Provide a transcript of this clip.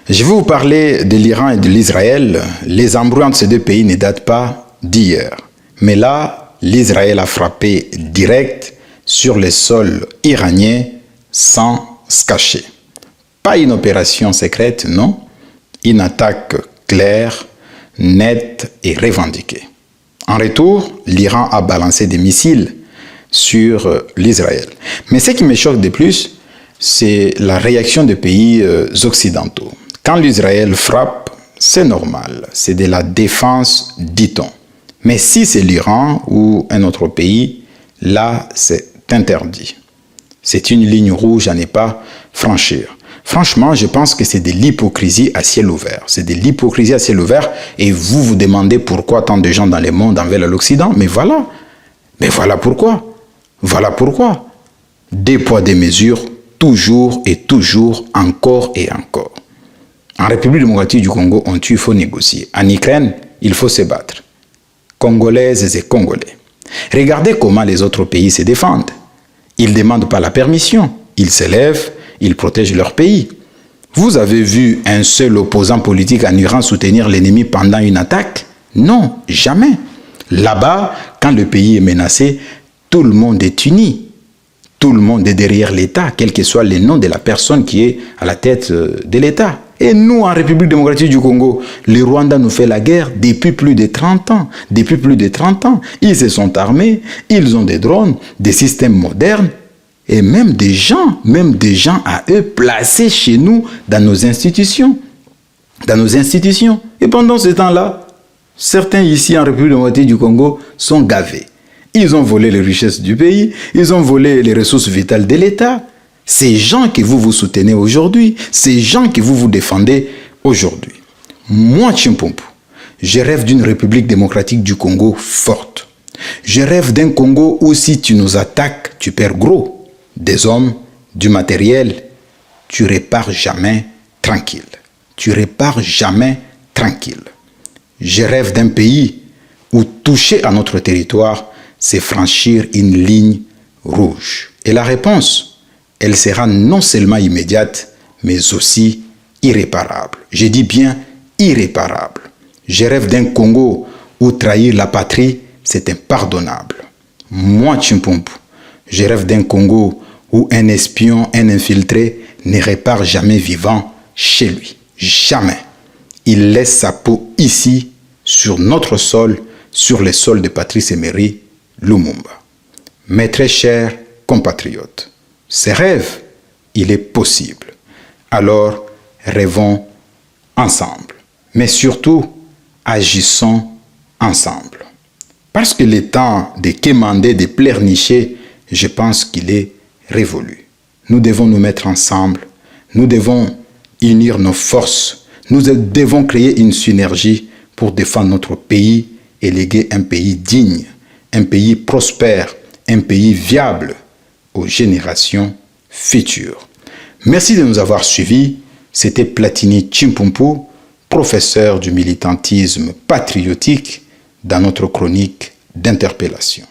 Je vais vous parler de l'Iran et de l'Israël. Les embrouilles entre ces deux pays ne datent pas d'hier. Mais là, l'Israël a frappé direct sur le sol iranien sans se cacher. Pas une opération secrète, non. Une attaque claire, nette et revendiquée. En retour, l'Iran a balancé des missiles sur l'Israël. Mais ce qui me choque de plus, c'est la réaction des pays occidentaux. Quand l'Israël frappe, c'est normal, c'est de la défense, dit-on. Mais si c'est l'Iran ou un autre pays, là, c'est interdit. C'est une ligne rouge à ne pas franchir. Franchement, je pense que c'est de l'hypocrisie à ciel ouvert. C'est de l'hypocrisie à ciel ouvert et vous vous demandez pourquoi tant de gens dans le monde en veulent à l'Occident. Mais voilà pourquoi. Voilà pourquoi. Des poids, des mesures, toujours et toujours, encore et encore. En République démocratique du Congo, on tue, il faut négocier. En Ukraine, il faut se battre. Congolaises et Congolais. Regardez comment les autres pays se défendent. Ils ne demandent pas la permission. Ils s'élèvent, ils protègent leur pays. Vous avez vu un seul opposant politique en Iran soutenir l'ennemi pendant une attaque? Non, jamais. Là-bas, quand le pays est menacé, tout le monde est uni. Tout le monde est derrière l'État, quel que soit le nom de la personne qui est à la tête de l'État. Et nous, en République démocratique du Congo, le Rwanda nous fait la guerre depuis plus de 30 ans. Depuis plus de 30 ans, ils se sont armés, ils ont des drones, des systèmes modernes, et même des gens à eux placés chez nous dans nos institutions. Dans nos institutions. Et pendant ce temps-là, certains ici en République démocratique du Congo sont gavés. Ils ont volé les richesses du pays, ils ont volé les ressources vitales de l'État. Ces gens que vous soutenez aujourd'hui, ces gens que vous défendez aujourd'hui. Moi, Chimpumpu, je rêve d'une République démocratique du Congo forte. Je rêve d'un Congo où si tu nous attaques, tu perds gros. Des hommes, du matériel, tu repars jamais tranquille. Tu repars jamais tranquille. Je rêve d'un pays où toucher à notre territoire, c'est franchir une ligne rouge. Et la réponse, elle sera non seulement immédiate, mais aussi irréparable. Je dis bien irréparable. Je rêve d'un Congo où trahir la patrie, c'est impardonnable. Moi, Chimpumpu, je rêve d'un Congo où un espion, un infiltré ne repart jamais vivant chez lui. Jamais. Il laisse sa peau ici, sur notre sol, sur le sol de Patrice Emery Lumumba. Mes très chers compatriotes, ces rêves, il est possible. Alors, rêvons ensemble. Mais surtout, agissons ensemble. Parce que le temps de quémander, de pleurnicher, je pense qu'il est révolu. Nous devons nous mettre ensemble. Nous devons unir nos forces. Nous devons créer une synergie pour défendre notre pays et léguer un pays digne, un pays prospère, un pays viable aux générations futures. Merci de nous avoir suivis. C'était Platini Chimpumpu, professeur du militantisme patriotique dans notre chronique d'interpellation.